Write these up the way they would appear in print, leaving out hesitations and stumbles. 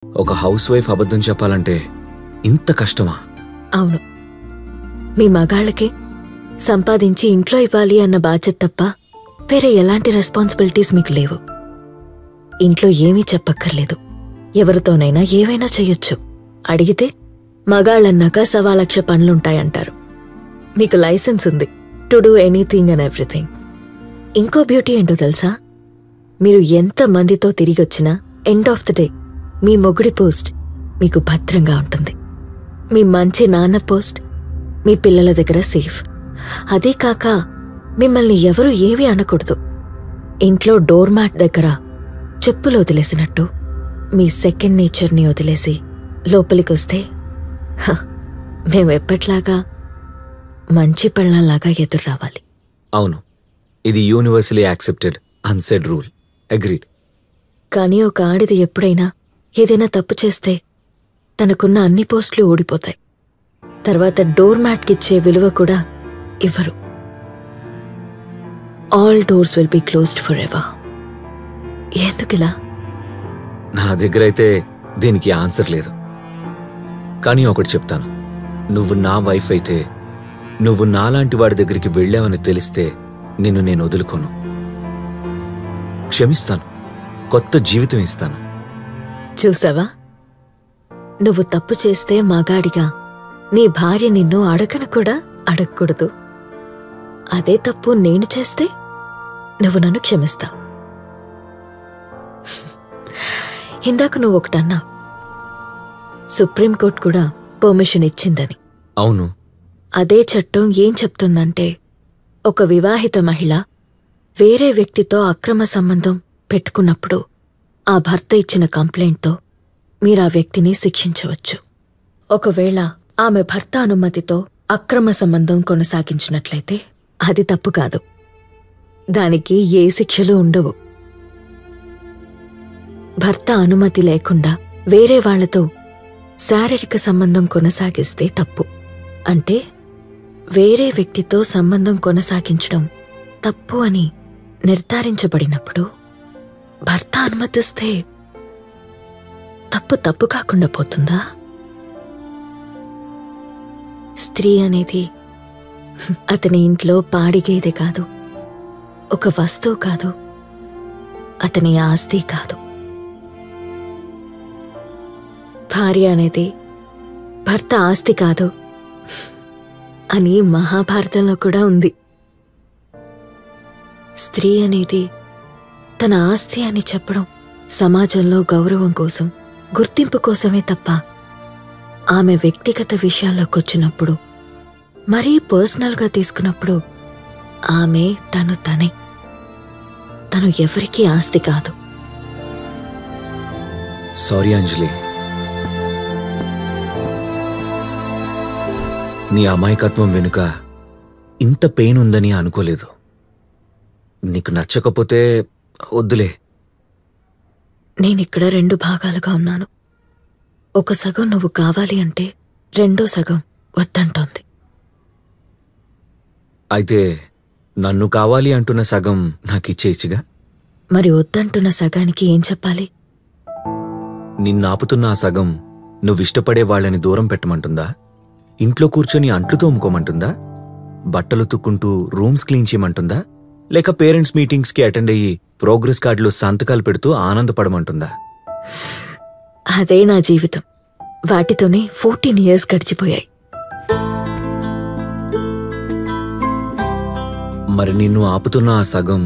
ఒక house wife అబద్ధం చెప్పాలంటే ఇంత కష్టమా? అవును, మీ మగాళ్ళకి సంపాదించి ఇంట్లో ఇవ్వాలి అన్న బాధ్యత తప్ప వేరే ఎలాంటి రెస్పాన్సిబిలిటీస్ మీకు లేవు. ఇంట్లో ఏమీ చెప్పక్కర్లేదు, ఎవరితోనైనా ఏవైనా చెయ్యొచ్చు. అడిగితే మగాళ్ళన్నాక 1,00,000 పనులుంటాయంటారు. మీకు లైసెన్స్ ఉంది to do anything and everything. ఇంకో బ్యూటీ ఏంటో తెలుసా? మీరు ఎంత మందితో తిరిగొచ్చినా ఎండ్ ఆఫ్ ది డే మీ మొగుడి పోస్ట్ మీకు భద్రంగా ఉంటుంది. మీ మంచి నాన్న పోస్ట్ మీ పిల్లల దగ్గర సేఫ్. అదే కాక మిమ్మల్ని ఎవరూ ఏమీ అనకూడదు. ఇంట్లో డోర్ మ్యాట్ దగ్గర చెప్పులు వదిలేసినట్టు మీ సెకండ్ నేచర్ని వదిలేసి లోపలికొస్తే మేమెప్పట్లాగా మంచి పెళ్ళాలాగా ఎదురు రావాలి. అవును, ఇది universally accepted unsaid rule. Agreed. కానీ ఒక ఆడిది ఎప్పుడైనా ఏదైనా తప్పు చేస్తే తనకున్న అన్ని పోస్టులు ఊడిపోతాయి. తర్వాత డోర్ మ్యాట్కిచ్చే విలువ కూడా ఇవ్వరు. All doors will be closed for ever. ఎందుకిలా? నా దగ్గర అయితే దీనికి ఆన్సర్ లేదు. కానీ ఒకటి చెప్తాను, నువ్వు నా వైఫ్ అయితే, నువ్వు నాలాంటి వాడి దగ్గరికి వెళ్ళావని తెలిస్తే నిన్ను నేను వదులుకోను. క్షమిస్తాను, కొత్త జీవితం ఇస్తాను. చూసావా, నువ్వు తప్పు చేస్తే మగాడిగా నీ భార్య నిన్ను అడగను కూడా అడగకూడదు. అదే తప్పు నేను చేస్తే నువ్వు నన్ను క్షమిస్తావు. ఇందాక నువ్వు ఒకటన్నా, సుప్రీంకోర్టు కూడా పర్మిషన్ ఇచ్చిందని. అవును. అదే చట్టం ఏం చెప్తుందంటే, ఒక వివాహిత మహిళ వేరే వ్యక్తితో అక్రమ సంబంధం పెట్టుకున్నప్పుడు ఆ భర్త ఇచ్చిన కంప్లైంట్తో మీరా వ్యక్తిని శిక్షించవచ్చు. ఒకవేళ ఆమె భర్త అనుమతితో అక్రమ సంబంధం కొనసాగించినట్లయితే అది తప్పు కాదు, దానికి ఏ శిక్షలు ఉండవు. భర్త అనుమతి లేకుండా వేరే వాళ్లతో శారీరక సంబంధం కొనసాగిస్తే తప్పు. అంటే వేరే వ్యక్తితో సంబంధం కొనసాగించడం తప్పు అని నిర్ధారించబడినప్పుడు భర్త అనుమతిస్తే తప్పు తప్పు కాకుండా పోతుందా? స్త్రీ అనేది అతని ఇంట్లో పాడిగేదే కాదు, ఒక వస్తువు కాదు, అతని ఆస్తి కాదు. భార్య అనేది భర్త ఆస్తి కాదు అని మహాభారతంలో కూడా ఉంది. స్త్రీ అనేది తన ఆస్తి అని చెప్పడం సమాజంలో గౌరవం కోసం, గుర్తింపు కోసమే తప్ప ఆమె వ్యక్తిగత విషయాల్లోకొచ్చినప్పుడు, మరీ పర్సనల్గా తీసుకున్నప్పుడు ఆమె తను ఎవరికీ ఆస్తి కాదు. సారీ అంజలి, నీ అమాయకత్వం వెనుక ఇంత పెయిన్ ఉందని అనుకోలేదు. నీకు నచ్చకపోతే వద్దులే. నేనిక్కడ 2 భాగాలుగా ఉన్నాను. ఒక సగం నువ్వు కావాలి అంటే రెండో సగం వద్దంటోంది. అయితే నన్ను కావాలి అంటున్న సగం నాకిచ్చేయచ్చుగా? మరి వద్దంటున్న సగానికి ఏం చెప్పాలి? నిన్నాపుతున్న ఆ సగం నువ్విష్టపడే వాళ్ళని దూరం పెట్టమంటుందా? ఇంట్లో కూర్చొని అంట్లు తోముకోమంటుందా? బట్టలు తుక్కుంటూ రూమ్స్ క్లీన్ చేయమంటుందా? లేక పేరెంట్స్ మీటింగ్స్కి అటెండ్ అయ్యి ప్రోగ్రెస్ కార్డులో సంతకాలు పెడుతూ ఆనందపడమంటుందా? అదే నా జీవితం. వాటితోనే 14 years గడిచిపోయాయి. మరి నిన్ను ఆపుతున్న ఆ సగం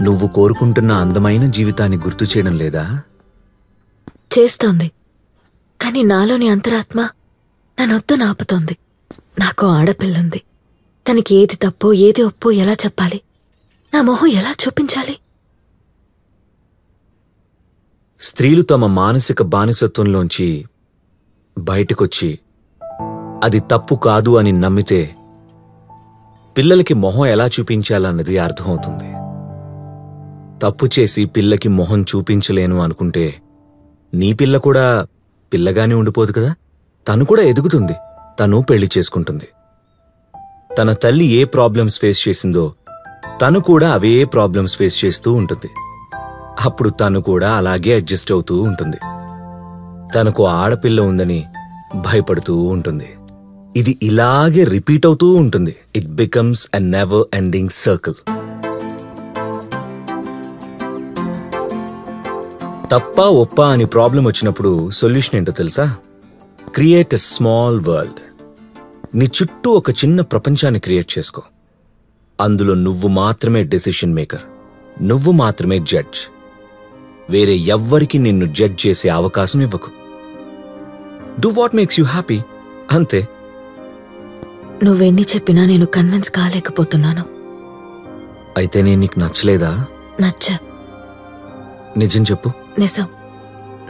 నువ్వు కోరుకుంటున్న అందమైన జీవితాన్ని గుర్తు చేయడం లేదా? చేస్తోంది. కాని నాలోని అంతరాత్మ నన్నొద్దని ఆపుతోంది. నాకు ఆడపిల్లుంది. తనకి ఏది తప్పో ఏది ఒప్పో ఎలా చెప్పాలి? నా మొహం ఎలా చూపించాలి? స్త్రీలు తమ మానసిక బానిసత్వంలోంచి బయటకొచ్చి అది తప్పు కాదు అని నమ్మితే పిల్లలకి మొహం ఎలా చూపించాలన్నది అర్థమవుతుంది. తప్పు చేసి పిల్లకి మొహం చూపించలేను అనుకుంటే నీ పిల్ల కూడా పిల్లగానే ఉండిపోదు కదా. తను కూడా ఎదుగుతుంది, తను పెళ్లి చేసుకుంటుంది. తన తల్లి ఏ ప్రాబ్లమ్స్ ఫేస్ చేసిందో తను కూడా అవే ప్రాబ్లమ్స్ ఫేస్ చేస్తూ ఉంటుంది. అప్పుడు తను కూడా అలాగే అడ్జస్ట్ అవుతూ ఉంటుంది. తనకు ఆడపిల్ల ఉందని భయపడుతూ ఉంటుంది. ఇది ఇలాగే రిపీట్ అవుతూ ఉంటుంది. It becomes a never ending circle. తప్ప ఒప్ప అని ప్రాబ్లం వచ్చినప్పుడు సొల్యూషన్ ఏంటో తెలుసా? Create a small world. నీ చుట్టూ ఒక చిన్న ప్రపంచాన్ని క్రియేట్ చేసుకో. అందులో నువ్వు మాత్రమే డెసిషన్ మేకర్, నువ్వు మాత్రమే జడ్జ్. వేరే ఎవ్వరికి నిన్ను జడ్జ్ చేసే అవకాశం ఇవ్వకు. Do what makes you happy, అంతే. నువ్వెన్ని చెప్పినా నేను కన్విన్స్ కాలేకపోతున్నాను. అయితే నేను నీకు నచ్చలేదా? నచ్చ. నిజం చెప్పు. నిజం,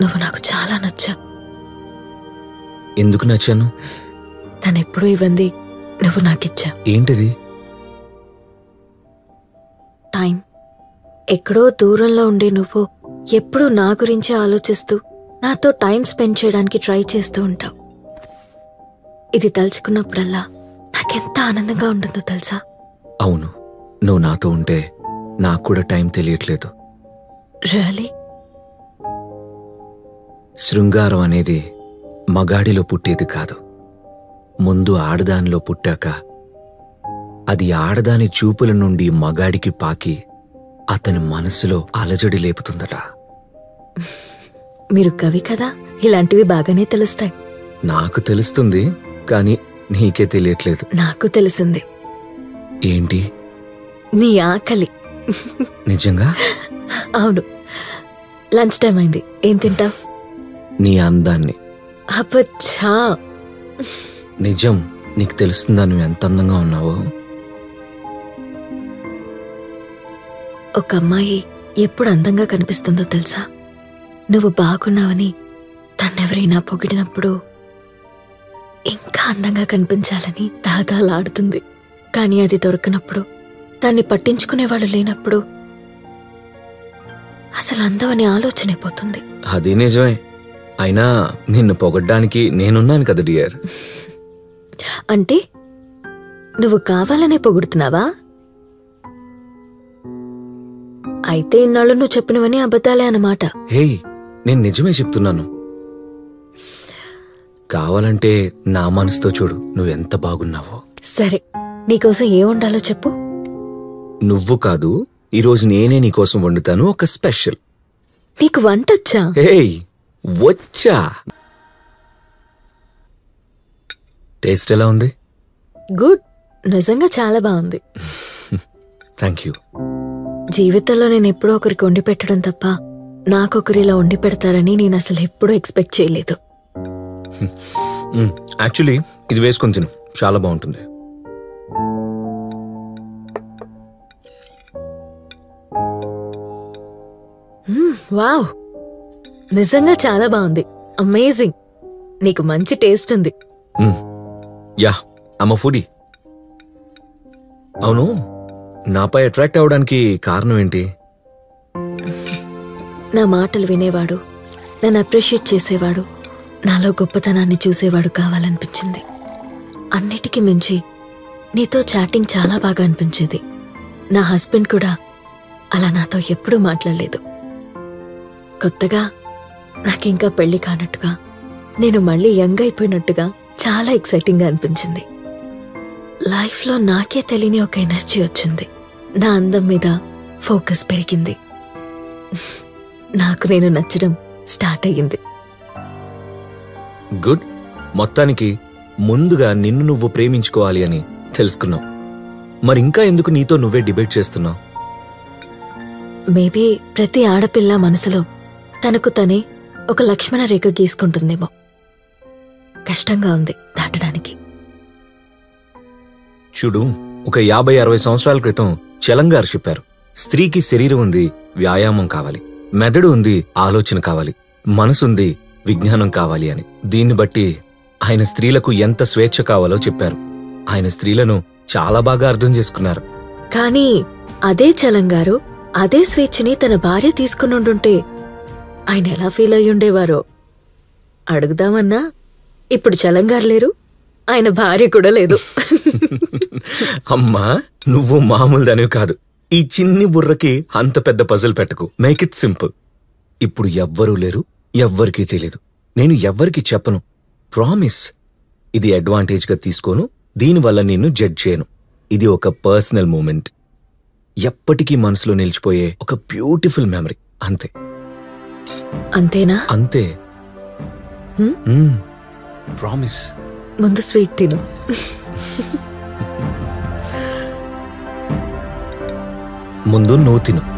నువ్వు నాకు చాలా నచ్చా. ఎందుకు నచ్చాను? తనెప్పుడూ ఇవ్వంది నువ్వు నాకిచ్చా. ఏంటిది? టైం. ఎక్కడో దూరంలో ఉండే నువ్వు ఎప్పుడూ నా గురించి ఆలోచిస్తూ నాతో టైం స్పెండ్ చేయడానికి ట్రై చేస్తూ ఉంటావు. ఇది తలుచుకున్నప్పుడల్లా నాకెంత ఆనందంగా ఉంటుందో తెలుసా? అవును, నువ్వు నాతో ఉంటే నాకు కూడా టైం తెలియట్లేదు. రియలీ? శృంగారం అనేది మగాడిలో పుట్టేది కాదు. ముందు ఆడదానిలో పుట్టాక అది ఆడదాని చూపుల నుండి మగాడికి పాకి అతని మనసులో అలజడి లేపుతుందట. మీరు కవి కదా, ఇలాంటివి బాగానే తెలుస్తాయి. నాకు తెలుస్తుంది, కానీ నీకే తెలియట్లేదు. నాకు తెలిసింది. ఏంటి? నీ ఆకలి. నిజంగా? అవును. లంచ్ టైం అయింది, ఏం తింటావు? నీ అందాన్ని. అబ్బచ్చా. నిజం, నీకు తెలుస్తుందా నువ్వు ఎంత అందంగా ఉన్నావో? ఒక అమ్మాయి ఎప్పుడు అందంగా కనిపిస్తుందో తెలుసా? నువ్వు బాగున్నావని తన్నెవరైనా పొగిడినప్పుడు ఇంకా అందంగా కనిపించాలని దాదాలాడుతుంది. కానీ అది దొరకనప్పుడు, దాన్ని పట్టించుకునేవాళ్ళు లేనప్పుడు అసలు అందమనే ఆలోచనే పోతుంది. అది నిజమే. అయినా నిన్ను పొగడ్డానికి నేనున్నాను కదా డియర్. అంటే నువ్వు కావాలనే పొగుడుతున్నావా? అయితే ఇన్నాళ్ళు నువ్వు చెప్పినవని అబద్ధాలే అన్నమాట. హేయ్, నేను నిజమే చెప్తున్నాను. కావాలంటే నా మనసుతో చూడు నువ్వెంత బాగున్నావో. సరే, నీకోసం ఏం వండాలో చెప్పు. నువ్వు కాదు, ఈరోజు నేనే నీకోసం వండుతాను ఒక స్పెషల్. నీకు వంటొచ్చా? హేయ్, వచ్చా. టేస్ట్ ఎలా ఉంది? గుడ్. నిజంగా చాలా బాగుంది. Thank you. జీవితంలో నేను ఎప్పుడో ఒకరికి వండి పెట్టడం తప్ప నాకొకరిలా వండి పెడతారని నేను అసలు ఎప్పుడూ ఎక్స్పెక్ట్ చేయలేదు. యాక్చువల్లీ ఇది వేసుకొని తిను, చాలా బాగుంటుంది. వావ్, నిజంగా చాలా బాగుంది. అమేజింగ్. నీకు మంచి టేస్ట్ ఉంది. Yeah, I'm a foodie. అవును, నాపై అట్రాక్ట్ అవడానికి కారణం ఏంటి? నా మాటలు వినేవాడు, నన్ను అప్రిషియేట్ చేసేవాడు, నాలో గొప్పతనాన్ని చూసేవాడు కావాలనిపించింది. అన్నిటికీ మించి నీతో చాటింగ్ చాలా బాగా అనిపించేది. నా హస్బెండ్ కూడా అలా నాతో ఎప్పుడూ మాట్లాడలేదు. కొత్తగా నాకింకా పెళ్లి కానట్టుగా, నేను మళ్ళీ యంగ్ అయిపోయినట్టుగా చాలా ఎక్సైటింగ్గా అనిపించింది. లైఫ్లో నాకే తెలియని ఒక ఎనర్జీ వచ్చింది. నా అందం మీద ఫోకస్ పెరిగింది. నాకు నేను నచ్చడం స్టార్ట్ అయ్యింది. గుడ్. మొత్తానికి ముందుగా నిన్ను నువ్వు ప్రేమించుకోవాలి అని తెలుసుకున్నావు. మరి ఇంకా ఎందుకు నీతో నువ్వే డిబేట్ చేస్తున్నావు? మేబీ ప్రతి ఆడపిల్ల మనసులో తనకు తనే ఒక లక్ష్మణ రేఖ గీసుకుంటుందేమో. కష్టంగా ఉంది దాటడానికి. చూడు, ఒక 50-60 సంవత్సరాల క్రితం చలంగారు చెప్పారు, స్త్రీకి శరీరం ఉంది, వ్యాయామం కావాలి, మెదడు ఉంది, ఆలోచన కావాలి, మనసుంది, విజ్ఞానం కావాలి అని. దీన్ని బట్టి ఆయన స్త్రీలకు ఎంత స్వేచ్ఛ కావాలో చెప్పారు. ఆయన స్త్రీలను చాలా బాగా అర్థం చేసుకున్నారు. కానీ అదే చలంగారు అదే స్వేచ్ఛని తన భార్య తీసుకునుండుంటే ఆయన ఎలా ఫీల్ అయ్యుండేవారో అడుగుదామన్నా. ఇప్పుడు చలంగారు లేరు, ఆయన భార్య కూడా లేదు. అమ్మా, నువ్వు మామూలు దానివి కాదు. ఈ చిన్ని బుర్రకి అంత పెద్ద పజిల్ పెట్టకు. Make it simple. ఇప్పుడు ఎవ్వరూ లేరు, ఎవ్వరికీ తెలీదు. నేను ఎవ్వరికి చెప్పను. ప్రామిస్. ఇది అడ్వాంటేజ్గా తీసుకోను. దీనివల్ల నిన్ను జడ్జ్ చేయను. ఇది ఒక పర్సనల్ మూమెంట్, ఎప్పటికీ మనసులో నిలిచిపోయే ఒక బ్యూటిఫుల్ మెమరీ. అంతే. అంతేనా? అంతే. ప్రామిస్. ముందు స్వీట్ తిను. ముందు నువ్వు తిను.